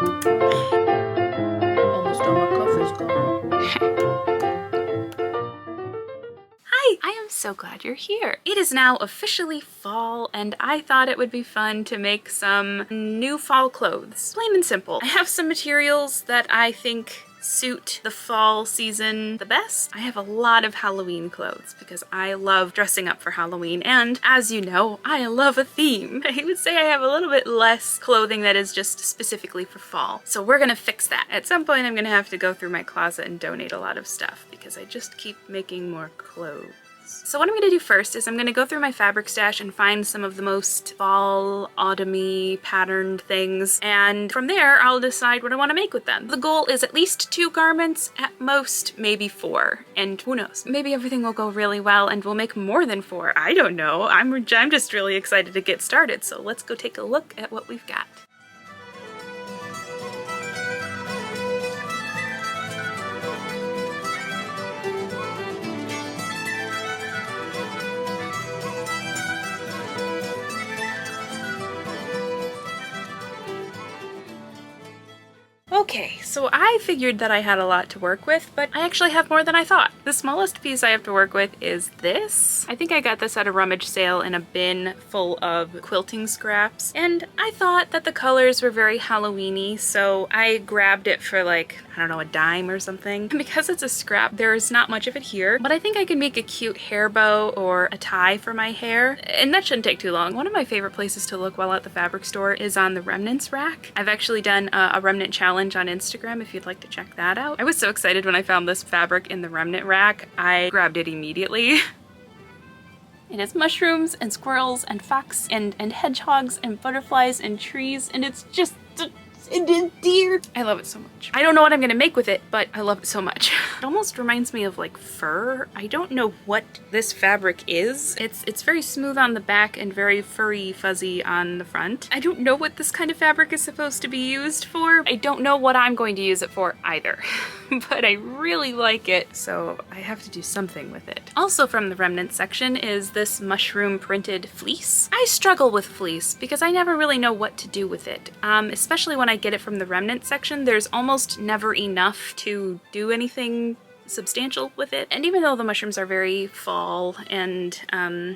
Almost all my coffee's gone. Hi, I am so glad you're here. It is now officially fall, and I thought it would be fun to make some new fall clothes. Plain and simple. I have some materials that I think suit the fall season the best. I have a lot of Halloween clothes because I love dressing up for Halloween, and as you know, I love a theme. I would say I have a little bit less clothing that is just specifically for fall. So we're gonna fix that. At some point I'm gonna have to go through my closet and donate a lot of stuff because I just keep making more clothes. So what I'm gonna do first is I'm gonna go through my fabric stash and find some of the most fall, autumny patterned things, and from there I'll decide what I want to make with them. The goal is at least 2 garments, at most maybe 4, and who knows, maybe everything will go really well and we'll make more than 4. I don't know. I'm just really excited to get started, so let's go take a look at what we've got. Okay, so I figured that I had a lot to work with, but I actually have more than I thought. The smallest piece I have to work with is this. I think I got this at a rummage sale in a bin full of quilting scraps, and I thought that the colors were very Halloween-y, so I grabbed it for like, I don't know, a dime or something. And because it's a scrap, there's not much of it here, but I think I can make a cute hair bow or a tie for my hair, and that shouldn't take too long. One of my favorite places to look while at the fabric store is on the remnants rack. I've actually done a remnant challenge on Instagram if you'd like to check that out. I was so excited when I found this fabric in the remnant rack. I grabbed it immediately. It has mushrooms and squirrels and fox and hedgehogs and butterflies and trees, and it's just deer. I love it so much. I don't know what I'm gonna make with it, but I love it so much. It almost reminds me of like fur. I don't know what this fabric is. It's very smooth on the back and very furry fuzzy on the front. I don't know what this kind of fabric is supposed to be used for. I don't know what I'm going to use it for either, but I really like it, so I have to do something with it. Also from the remnant section is this mushroom printed fleece. I struggle with fleece because I never really know what to do with it, especially when I get it from the remnant section. There's almost never enough to do anything substantial with it. And even though the mushrooms are very fall and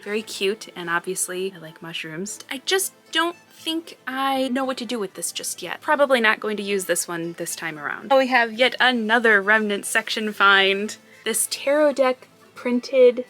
very cute, and obviously I like mushrooms, I just don't think I know what to do with this just yet. Probably not going to use this one this time around. Oh, we have yet another remnant section find. This tarot deck printed,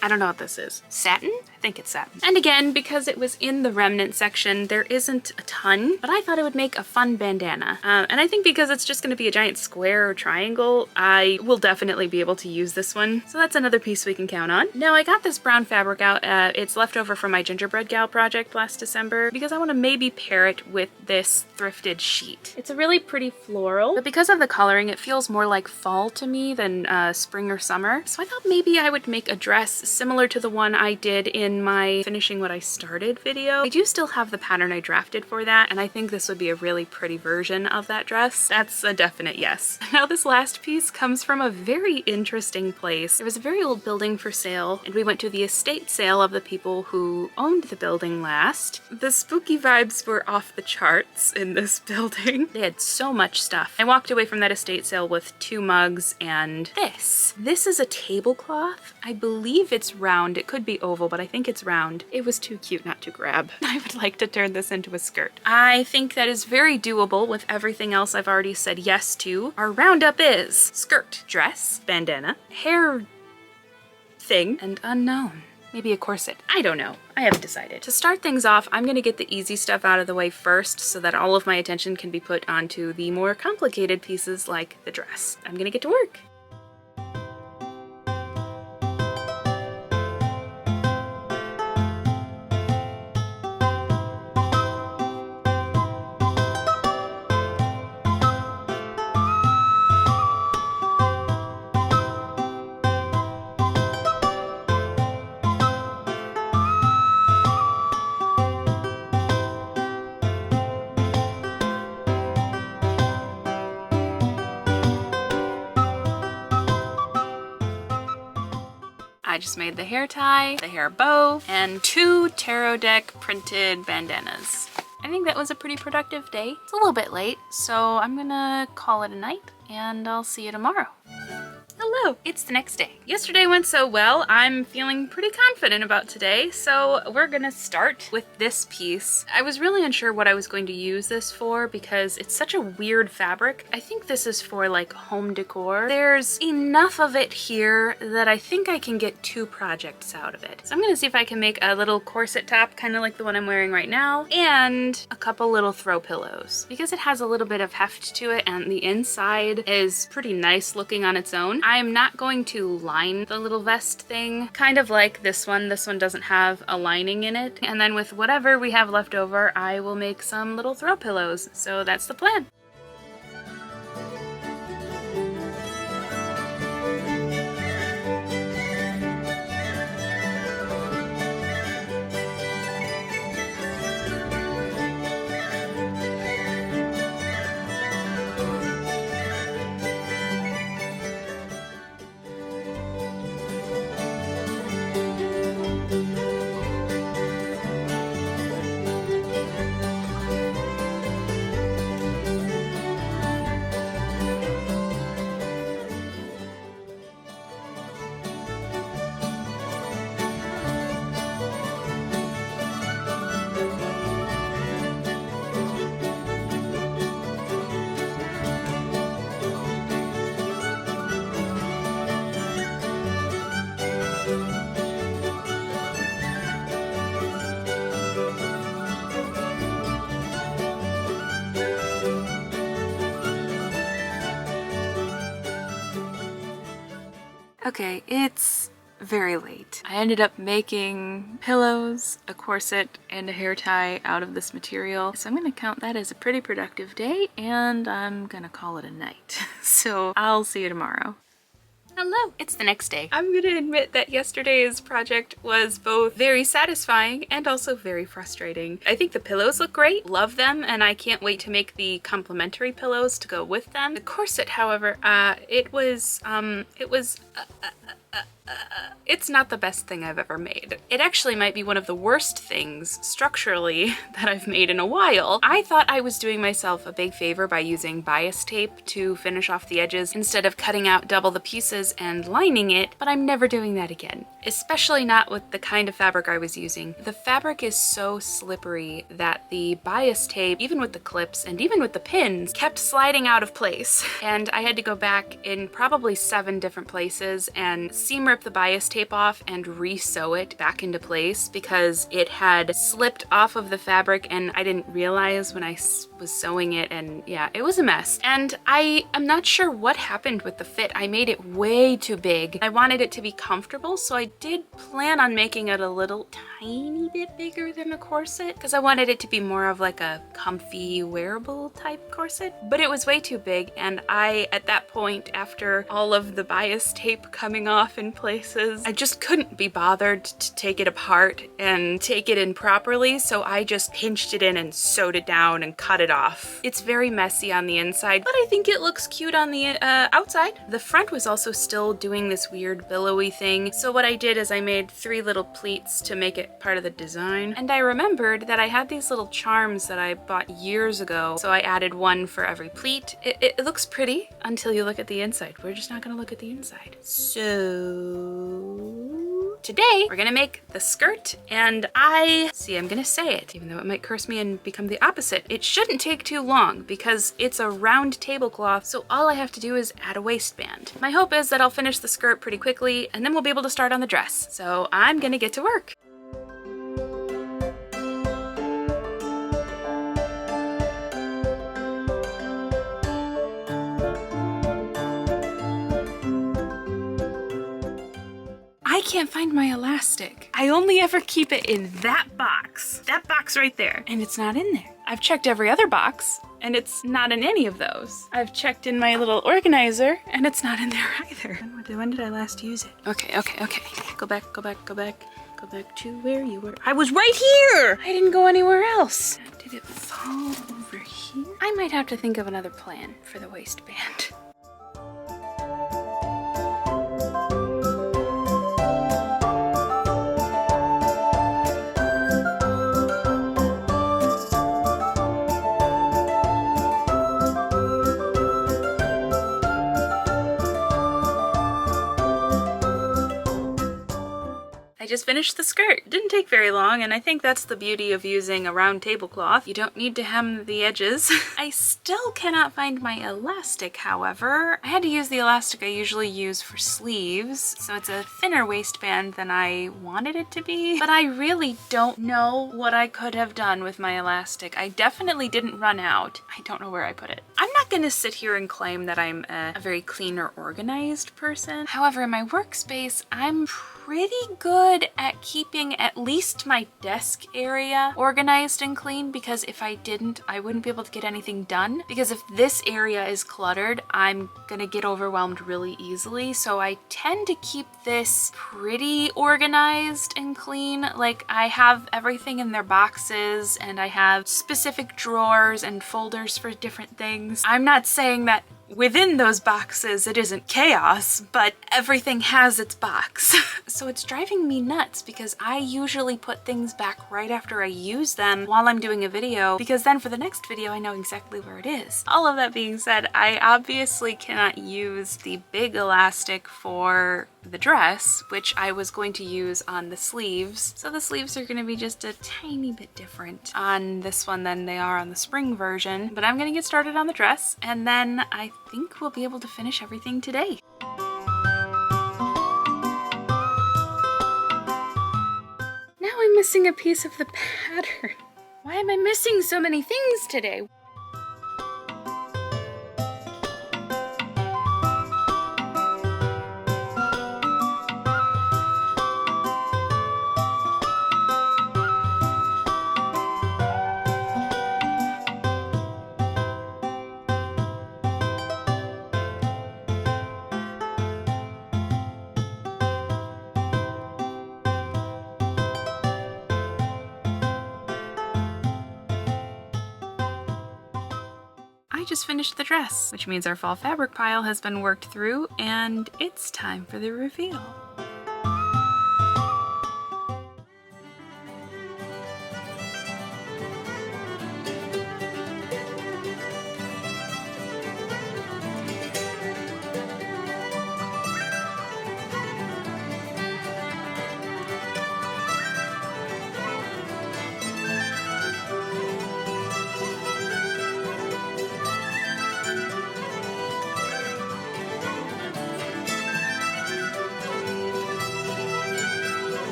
I don't know what this is. Satin? I think it's satin. And again, because it was in the remnant section, there isn't a ton, but I thought it would make a fun bandana. And I think because it's just gonna be a giant square or triangle, I will definitely be able to use this one. So that's another piece we can count on. Now I got this brown fabric out. It's left over from my gingerbread gal project last December because I want to maybe pair it with this thrifted sheet. It's a really pretty floral, but because of the coloring, it feels more like fall to me than spring or summer. So I thought maybe I would make a dress similar to the one I did in my Finishing What I Started video. I do still have the pattern I drafted for that, and I think this would be a really pretty version of that dress. That's a definite yes. Now this last piece comes from a very interesting place. There was a very old building for sale, and we went to the estate sale of the people who owned the building last. The spooky vibes were off the charts in this building. They had so much stuff. I walked away from that estate sale with 2 mugs and this. This is a tablecloth. I believe it's round. It could be oval, but I think it's round. It was too cute not to grab. I would like to turn this into a skirt. I think that is very doable with everything else I've already said yes to. Our roundup is skirt, dress, bandana, hair thing, and unknown. Maybe a corset. I don't know. I haven't decided. To start things off, I'm gonna get the easy stuff out of the way first so that all of my attention can be put onto the more complicated pieces like the dress. I'm gonna get to work. I just made the hair tie, the hair bow, and 2 tarot deck printed bandanas. I think that was a pretty productive day. It's a little bit late, so I'm gonna call it a night and I'll see you tomorrow. Hello, it's the next day. Yesterday went so well, I'm feeling pretty confident about today, so we're gonna start with this piece. I was really unsure what I was going to use this for because it's such a weird fabric. I think this is for like home decor. There's enough of it here that I think I can get 2 projects out of it. So I'm gonna see if I can make a little corset top, kind of like the one I'm wearing right now, and a couple little throw pillows. Because it has a little bit of heft to it and the inside is pretty nice looking on its own, I'm not going to line the little vest thing, kind of like this one. This one doesn't have a lining in it. And then with whatever we have left over, I will make some little throw pillows. So that's the plan. Okay, it's very late. I ended up making pillows, a corset, and a hair tie out of this material. So I'm gonna count that as a pretty productive day and I'm gonna call it a night. So I'll see you tomorrow. Hello, it's the next day. I'm gonna admit that yesterday's project was both very satisfying and also very frustrating. I think the pillows look great, love them, and I can't wait to make the complementary pillows to go with them. The corset, however, it's not the best thing I've ever made. It actually might be one of the worst things structurally that I've made in a while. I thought I was doing myself a big favor by using bias tape to finish off the edges instead of cutting out double the pieces and lining it, but I'm never doing that again. Especially not with the kind of fabric I was using. The fabric is so slippery that the bias tape, even with the clips and even with the pins, kept sliding out of place. And I had to go back in probably 7 different places and seam rip the bias tape off and re-sew it back into place because it had slipped off of the fabric and I didn't realize when I was sewing it, and yeah, it was a mess. And I am not sure what happened with the fit. I made it way too big. I wanted it to be comfortable, so I did plan on making it a little tiny bit bigger than a corset because I wanted it to be more of like a comfy wearable type corset, but it was way too big. And I, at that point, after all of the bias tape coming off in places, I just couldn't be bothered to take it apart and take it in properly, so I just pinched it in and sewed it down and cut it off. It's very messy on the inside, but I think it looks cute on the outside. The front was also still doing this weird billowy thing, so what I did is I made 3 little pleats to make it part of the design, and I remembered that I had these little charms that I bought years ago, so I added 1 for every pleat. It looks pretty until you look at the inside. We're just not gonna look at the inside. So today we're gonna make the skirt, and I'm gonna say it, even though it might curse me and become the opposite. It shouldn't take too long because it's a round tablecloth, so all I have to do is add a waistband. My hope is that I'll finish the skirt pretty quickly and then we'll be able to start on the dress. So I'm gonna get to work. I can't find my elastic. I only ever keep it in that box right there, and it's not in there. I've checked every other box, and it's not in any of those. I've checked in my little organizer, and it's not in there either. When did I last use it? Okay. Go back to where you were. I was right here! I didn't go anywhere else. Did it fall over here? I might have to think of another plan for the waistband. just finished the skirt. It didn't take very long, and I think that's the beauty of using a round tablecloth. You don't need to hem the edges. I still cannot find my elastic, however. I had to use the elastic I usually use for sleeves, so it's a thinner waistband than I wanted it to be, but I really don't know what I could have done with my elastic. I definitely didn't run out. I don't know where I put it. I'm not gonna sit here and claim that I'm a very clean or organized person. However, in my workspace, I'm pretty good at keeping at least my desk area organized and clean, because if I didn't, I wouldn't be able to get anything done. Because if this area is cluttered, I'm gonna get overwhelmed really easily. So I tend to keep this pretty organized and clean. Like, I have everything in their boxes, and I have specific drawers and folders for different things. I'm not saying that within those boxes it isn't chaos, but everything has its box. So it's driving me nuts, because I usually put things back right after I use them while I'm doing a video, because then for the next video I know exactly where it is. All of that being said, I obviously cannot use the big elastic for the dress, which I was going to use on the sleeves. So the sleeves are going to be just a tiny bit different on this one than they are on the spring version. But I'm going to get started on the dress, and then I think we'll be able to finish everything today. Now I'm missing a piece of the pattern. Why am I missing so many things today? I just finished the dress, which means our fall fabric pile has been worked through, and it's time for the reveal.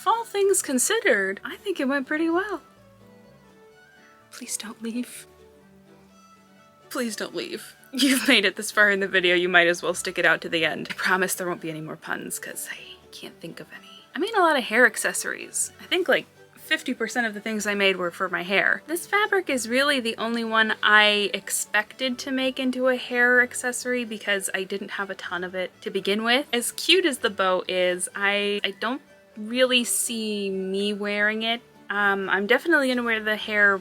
All things considered, I think it went pretty well. Please don't leave. Please don't leave. You've made it this far in the video, you might as well stick it out to the end. I promise there won't be any more puns, because I can't think of any. I made a lot of hair accessories. I think like 50% of the things I made were for my hair. This fabric is really the only one I expected to make into a hair accessory, because I didn't have a ton of it to begin with. As cute as the bow is, I don't really see me wearing it. I'm definitely gonna wear the hair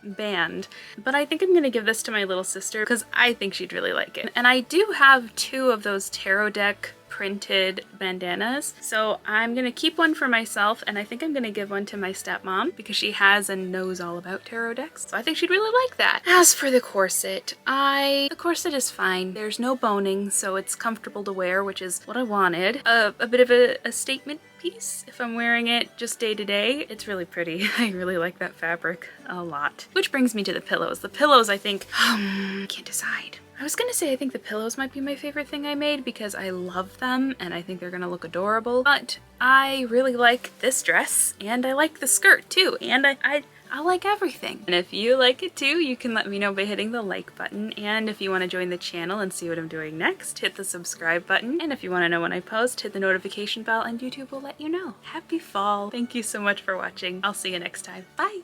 band, but I think I'm gonna give this to my little sister because I think she'd really like it. And I do have 2 of those tarot deck printed bandanas, so I'm gonna keep one for myself, and I think I'm gonna give one to my stepmom because she has and knows all about tarot decks, so I think she'd really like that. As for the corset, the corset is fine. There's no boning, so it's comfortable to wear, which is what I wanted. A bit of a statement piece if I'm wearing it just day to day. It's really pretty. I really like that fabric a lot. Which brings me to the pillows. The pillows, I think, can't decide. I was gonna say I think the pillows might be my favorite thing I made because I love them and I think they're gonna look adorable, but I really like this dress and I like the skirt too, and I like everything. And if you like it too, you can let me know by hitting the like button, and if you want to join the channel and see what I'm doing next, hit the subscribe button, and if you want to know when I post, hit the notification bell and YouTube will let you know. Happy fall! Thank you so much for watching. I'll see you next time. Bye!